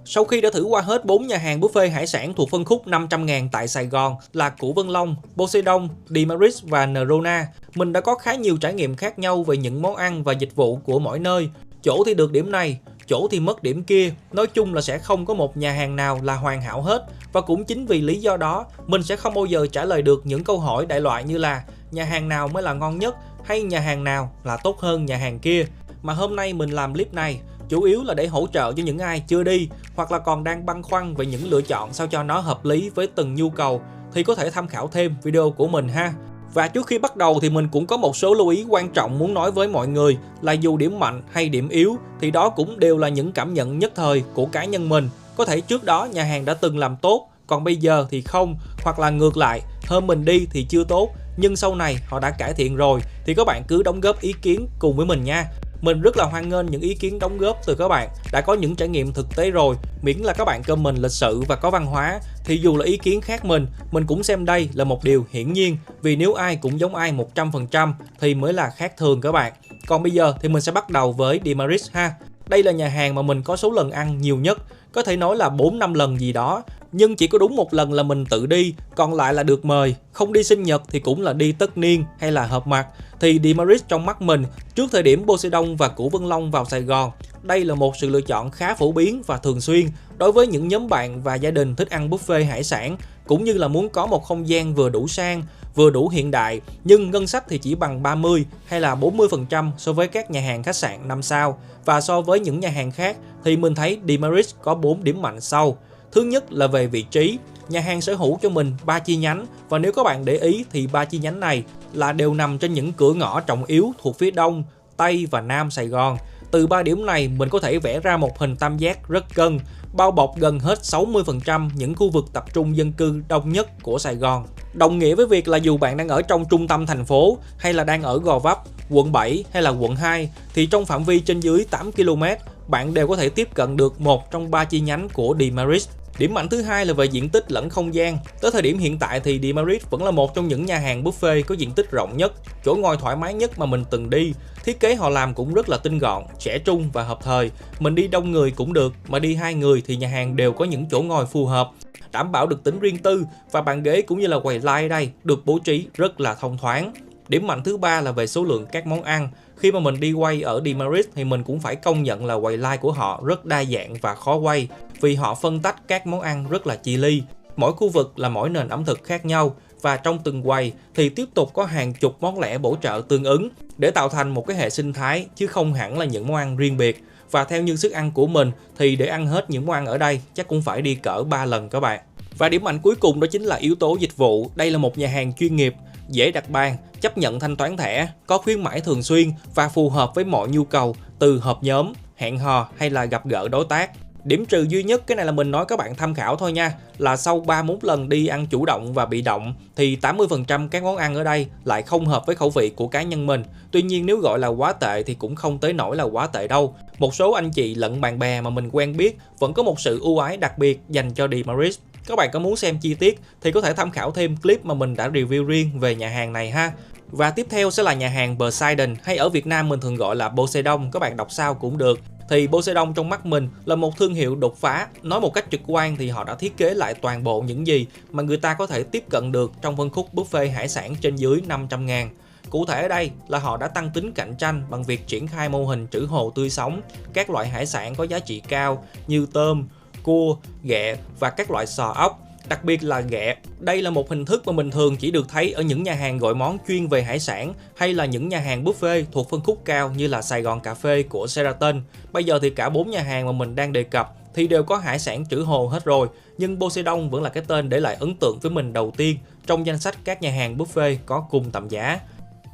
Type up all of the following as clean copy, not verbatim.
Sau khi đã thử qua hết 4 nhà hàng buffet hải sản thuộc phân khúc 500.000 tại Sài Gòn là Củ Vân Long, Poseidon, Dimaris và Nerona, mình đã có khá nhiều trải nghiệm khác nhau về những món ăn và dịch vụ của mỗi nơi. Chỗ thì được điểm này, chỗ thì mất điểm kia, nói chung là sẽ không có một nhà hàng nào là hoàn hảo hết. Và cũng chính vì lý do đó, mình sẽ không bao giờ trả lời được những câu hỏi đại loại như là nhà hàng nào mới là ngon nhất hay nhà hàng nào là tốt hơn nhà hàng kia. Mà hôm nay mình làm clip này chủ yếu là để hỗ trợ cho những ai chưa đi hoặc là còn đang băn khoăn về những lựa chọn sao cho nó hợp lý với từng nhu cầu thì có thể tham khảo thêm video của mình ha. Và trước khi bắt đầu thì mình cũng có một số lưu ý quan trọng muốn nói với mọi người là dù điểm mạnh hay điểm yếu thì đó cũng đều là những cảm nhận nhất thời của cá nhân mình. Có thể trước đó nhà hàng đã từng làm tốt, còn bây giờ thì không, hoặc là ngược lại, hôm mình đi thì chưa tốt, nhưng sau này họ đã cải thiện rồi thì các bạn cứ đóng góp ý kiến cùng với mình nha. Mình rất là hoan nghênh những ý kiến đóng góp từ các bạn đã có những trải nghiệm thực tế rồi, miễn là các bạn comment lịch sự và có văn hóa thì dù là ý kiến khác mình cũng xem đây là một điều hiển nhiên, vì nếu ai cũng giống ai 100% thì mới là khác thường các bạn. Còn bây giờ thì mình sẽ bắt đầu với Dimaris ha. Đây là nhà hàng mà mình có số lần ăn nhiều nhất, có thể nói là 4-5 lần gì đó. Nhưng chỉ có đúng một lần là mình tự đi, còn lại là được mời. Không đi sinh nhật thì cũng là đi tất niên hay là họp mặt. Thì Dimaris trong mắt mình, trước thời điểm Poseidon và Củ Vân Long vào Sài Gòn, đây là một sự lựa chọn khá phổ biến và thường xuyên đối với những nhóm bạn và gia đình thích ăn buffet hải sản, cũng như là muốn có một không gian vừa đủ sang, vừa đủ hiện đại, nhưng ngân sách thì chỉ bằng 30 hay là 40% so với các nhà hàng khách sạn 5 sao. Và so với những nhà hàng khác thì mình thấy Dimaris có 4 điểm mạnh sau. Thứ nhất là về vị trí, nhà hàng sở hữu cho mình 3 chi nhánh và nếu các bạn để ý thì 3 chi nhánh này là đều nằm trên những cửa ngõ trọng yếu thuộc phía Đông, Tây và Nam Sài Gòn. Từ 3 điểm này mình có thể vẽ ra một hình tam giác rất cân, bao bọc gần hết 60% những khu vực tập trung dân cư đông nhất của Sài Gòn. Đồng nghĩa với việc là dù bạn đang ở trong trung tâm thành phố hay là đang ở Gò Vấp, quận 7 hay là quận 2 thì trong phạm vi trên dưới 8 km bạn đều có thể tiếp cận được một trong 3 chi nhánh của Dimaris. Điểm mạnh thứ hai là về diện tích lẫn không gian. Tới thời điểm hiện tại thì Dimaris vẫn là một trong những nhà hàng buffet có diện tích rộng nhất, chỗ ngồi thoải mái nhất mà mình từng đi. Thiết kế họ làm cũng rất là tinh gọn, trẻ trung và hợp thời. Mình đi đông người cũng được, mà đi 2 người thì nhà hàng đều có những chỗ ngồi phù hợp, đảm bảo được tính riêng tư và bàn ghế cũng như là quầy line ở đây được bố trí rất là thông thoáng. Điểm mạnh thứ ba là về số lượng các món ăn. Khi mà mình đi quay ở Dimaris thì mình cũng phải công nhận là quầy line của họ rất đa dạng và khó quay, vì họ phân tách các món ăn rất là chi li. Mỗi khu vực là mỗi nền ẩm thực khác nhau và trong từng quầy thì tiếp tục có hàng chục món lẻ bổ trợ tương ứng để tạo thành một cái hệ sinh thái chứ không hẳn là những món ăn riêng biệt. Và theo như sức ăn của mình thì để ăn hết những món ăn ở đây chắc cũng phải đi cỡ 3 lần các bạn. Và điểm mạnh cuối cùng đó chính là yếu tố dịch vụ. Đây là một nhà hàng chuyên nghiệp, dễ đặt bàn, chấp nhận thanh toán thẻ, có khuyến mãi thường xuyên và phù hợp với mọi nhu cầu từ họp nhóm, hẹn hò hay là gặp gỡ đối tác. Điểm trừ duy nhất, cái này là mình nói các bạn tham khảo thôi nha, là sau 3-4 lần đi ăn chủ động và bị động thì 80% các món ăn ở đây lại không hợp với khẩu vị của cá nhân mình. Tuy nhiên nếu gọi là quá tệ thì cũng không tới nỗi là quá tệ đâu. Một số anh chị lẫn bạn bè mà mình quen biết vẫn có một sự ưu ái đặc biệt dành cho Dimaris. Các bạn có muốn xem chi tiết thì có thể tham khảo thêm clip mà mình đã review riêng về nhà hàng này ha. Và tiếp theo sẽ là nhà hàng Poseidon, hay ở Việt Nam mình thường gọi là Poseidon, các bạn đọc sao cũng được. Thì Poseidon trong mắt mình là một thương hiệu đột phá. Nói một cách trực quan thì họ đã thiết kế lại toàn bộ những gì mà người ta có thể tiếp cận được trong phân khúc buffet hải sản trên dưới 500.000. Cụ thể ở đây là họ đã tăng tính cạnh tranh bằng việc triển khai mô hình trữ hồ tươi sống, các loại hải sản có giá trị cao như tôm, cua, ghẹ và các loại sò ốc. Đặc biệt là ghẹ, đây là một hình thức mà mình thường chỉ được thấy ở những nhà hàng gọi món chuyên về hải sản hay là những nhà hàng buffet thuộc phân khúc cao như là Sài Gòn Cà Phê của Sheraton. Bây giờ thì cả 4 nhà hàng mà mình đang đề cập thì đều có hải sản trữ hồ hết rồi, nhưng Poseidon vẫn là cái tên để lại ấn tượng với mình đầu tiên trong danh sách các nhà hàng buffet có cùng tầm giá.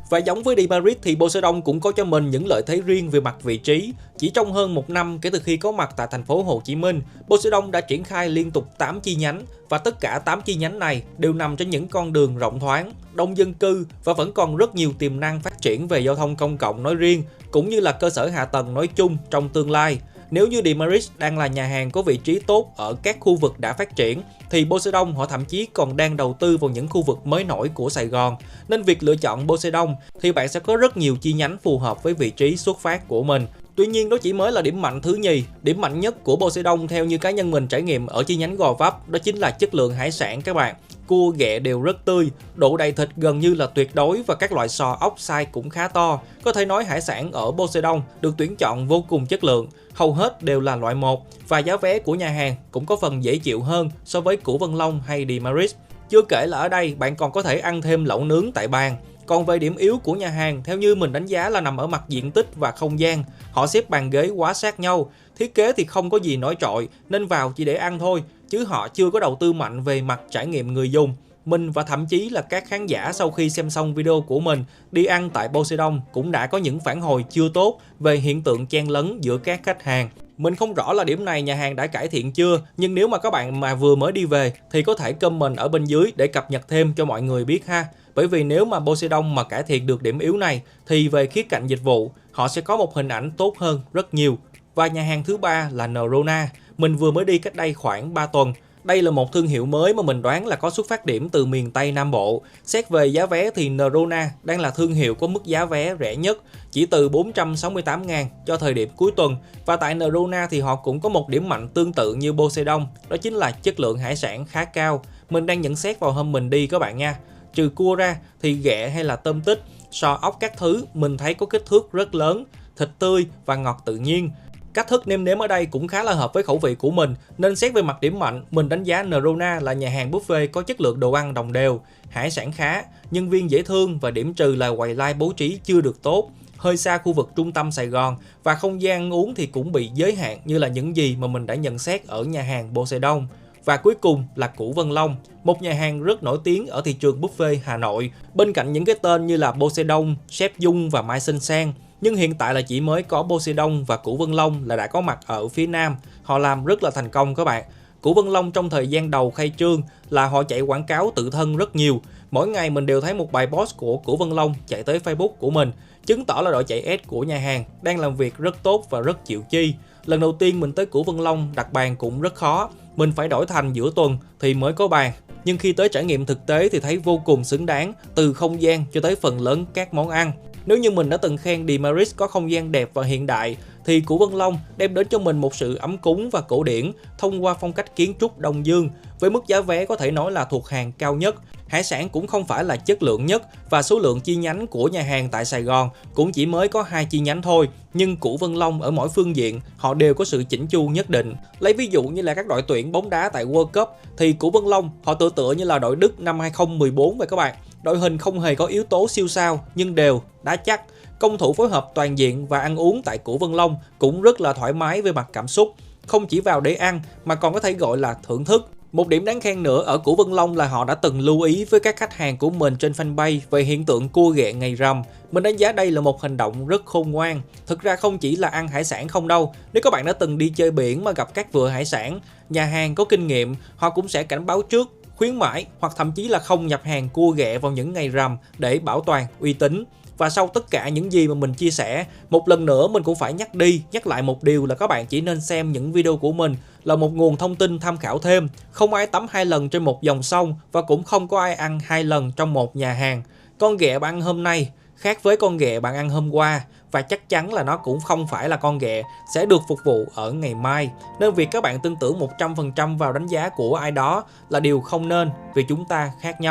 Và giống với Dimaris thì Poseidon cũng có cho mình những lợi thế riêng về mặt vị trí. Chỉ trong hơn 1 năm kể từ khi có mặt tại thành phố Hồ Chí Minh, Poseidon đã triển khai liên tục 8 chi nhánh và tất cả 8 chi nhánh này đều nằm trên những con đường rộng thoáng, đông dân cư và vẫn còn rất nhiều tiềm năng phát triển về giao thông công cộng nói riêng cũng như là cơ sở hạ tầng nói chung trong tương lai. Nếu như Dimaris đang là nhà hàng có vị trí tốt ở các khu vực đã phát triển, thì Poseidon họ thậm chí còn đang đầu tư vào những khu vực mới nổi của Sài Gòn. Nên việc lựa chọn Poseidon thì bạn sẽ có rất nhiều chi nhánh phù hợp với vị trí xuất phát của mình. Tuy nhiên đó chỉ mới là điểm mạnh thứ nhì. Điểm mạnh nhất của Poseidon theo như cá nhân mình trải nghiệm ở chi nhánh Gò Vấp đó chính là chất lượng hải sản các bạn. Cua ghẹ đều rất tươi, độ đầy thịt gần như là tuyệt đối và các loại sò ốc size cũng khá to. Có thể nói hải sản ở Poseidon được tuyển chọn vô cùng chất lượng, hầu hết đều là loại 1 và giá vé của nhà hàng cũng có phần dễ chịu hơn so với Củ Vân Long hay Dimaris. Chưa kể là ở đây bạn còn có thể ăn thêm lẩu nướng tại bàn. Còn về điểm yếu của nhà hàng, theo như mình đánh giá là nằm ở mặt diện tích và không gian. Họ xếp bàn ghế quá sát nhau, thiết kế thì không có gì nổi trội nên vào chỉ để ăn thôi, chứ họ chưa có đầu tư mạnh về mặt trải nghiệm người dùng. Mình và thậm chí là các khán giả sau khi xem xong video của mình đi ăn tại Poseidon cũng đã có những phản hồi chưa tốt về hiện tượng chen lấn giữa các khách hàng. Mình không rõ là điểm này nhà hàng đã cải thiện chưa, nhưng nếu mà các bạn mà vừa mới đi về thì có thể comment ở bên dưới để cập nhật thêm cho mọi người biết ha. Bởi vì nếu mà Poseidon mà cải thiện được điểm yếu này thì về khía cạnh dịch vụ họ sẽ có một hình ảnh tốt hơn rất nhiều. Và nhà hàng thứ ba là Nerona. Mình vừa mới đi cách đây khoảng 3 tuần. Đây là một thương hiệu mới mà mình đoán là có xuất phát điểm từ miền Tây Nam Bộ. Xét về giá vé thì Nerona đang là thương hiệu có mức giá vé rẻ nhất, chỉ từ 468.000 cho thời điểm cuối tuần. Và tại Nerona thì họ cũng có một điểm mạnh tương tự như Poseidon, đó chính là chất lượng hải sản khá cao. Mình đang nhận xét vào hôm mình đi các bạn nha. Trừ cua ra thì ghẹ hay là tôm tích, sò ốc các thứ mình thấy có kích thước rất lớn, thịt tươi và ngọt tự nhiên. Cách thức nêm nếm ở đây cũng khá là hợp với khẩu vị của mình, nên xét về mặt điểm mạnh, mình đánh giá Nerona là nhà hàng buffet có chất lượng đồ ăn đồng đều, hải sản khá, nhân viên dễ thương và điểm trừ là quầy line bố trí chưa được tốt, hơi xa khu vực trung tâm Sài Gòn và không gian ăn uống thì cũng bị giới hạn như là những gì mà mình đã nhận xét ở nhà hàng Poseidon. Và cuối cùng là Củ Vân Long, một nhà hàng rất nổi tiếng ở thị trường buffet Hà Nội, bên cạnh những cái tên như là Poseidon, Chef Dung và Mai Sinh Sang. Nhưng hiện tại là chỉ mới có Poseidon và Củ Vân Long là đã có mặt ở phía Nam. Họ làm rất là thành công các bạn. Củ Vân Long trong thời gian đầu khai trương là họ chạy quảng cáo tự thân rất nhiều. Mỗi ngày mình đều thấy một bài post của Củ Vân Long chạy tới Facebook của mình, chứng tỏ là đội chạy S của nhà hàng đang làm việc rất tốt và rất chịu chi. Lần đầu tiên mình tới Củ Vân Long đặt bàn cũng rất khó, mình phải đổi thành giữa tuần thì mới có bàn. Nhưng khi tới trải nghiệm thực tế thì thấy vô cùng xứng đáng, từ không gian cho tới phần lớn các món ăn. Nếu như mình đã từng khen Dimaris có không gian đẹp và hiện đại, thì Củ Vân Long đem đến cho mình một sự ấm cúng và cổ điển thông qua phong cách kiến trúc Đông Dương. Với mức giá vé có thể nói là thuộc hàng cao nhất, hải sản cũng không phải là chất lượng nhất và số lượng chi nhánh của nhà hàng tại Sài Gòn cũng chỉ mới có 2 chi nhánh thôi. Nhưng Củ Vân Long ở mỗi phương diện họ đều có sự chỉnh chu nhất định. Lấy ví dụ như là các đội tuyển bóng đá tại World Cup thì Củ Vân Long họ tựa như là đội Đức năm 2014 vậy các bạn. Đội hình không hề có yếu tố siêu sao nhưng đều đá chắc. Công thủ phối hợp toàn diện và ăn uống tại Củ Vân Long cũng rất là thoải mái về mặt cảm xúc. Không chỉ vào để ăn mà còn có thể gọi là thưởng thức. Một điểm đáng khen nữa ở Củ Vân Long là họ đã từng lưu ý với các khách hàng của mình trên fanpage về hiện tượng cua ghẹ ngày rằm. Mình đánh giá đây là một hành động rất khôn ngoan. Thực ra không chỉ là ăn hải sản không đâu. Nếu các bạn đã từng đi chơi biển mà gặp các vựa hải sản, nhà hàng có kinh nghiệm, họ cũng sẽ cảnh báo trước, khuyến mãi hoặc thậm chí là không nhập hàng cua ghẹ vào những ngày rằm để bảo toàn uy tín. Và sau tất cả những gì mà mình chia sẻ, một lần nữa mình cũng phải nhắc lại một điều là các bạn chỉ nên xem những video của mình là một nguồn thông tin tham khảo thêm. Không ai tắm 2 lần trên một dòng sông và cũng không có ai ăn 2 lần trong một nhà hàng. Con ghẹ bạn ăn hôm nay khác với con ghẹ bạn ăn hôm qua và chắc chắn là nó cũng không phải là con ghẹ sẽ được phục vụ ở ngày mai. Nên việc các bạn tin tưởng 100% vào đánh giá của ai đó là điều không nên, vì chúng ta khác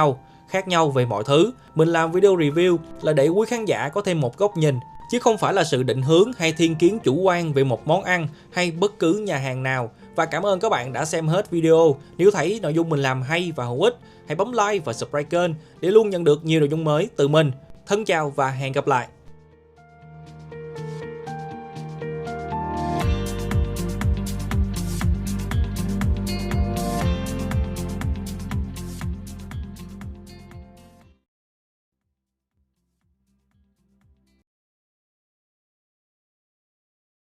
nhau về mọi thứ. Mình làm video review là để quý khán giả có thêm một góc nhìn, chứ không phải là sự định hướng hay thiên kiến chủ quan về một món ăn hay bất cứ nhà hàng nào. Và cảm ơn các bạn đã xem hết video. Nếu thấy nội dung mình làm hay và hữu ích, hãy bấm like và subscribe kênh để luôn nhận được nhiều nội dung mới từ mình. Thân chào và hẹn gặp lại.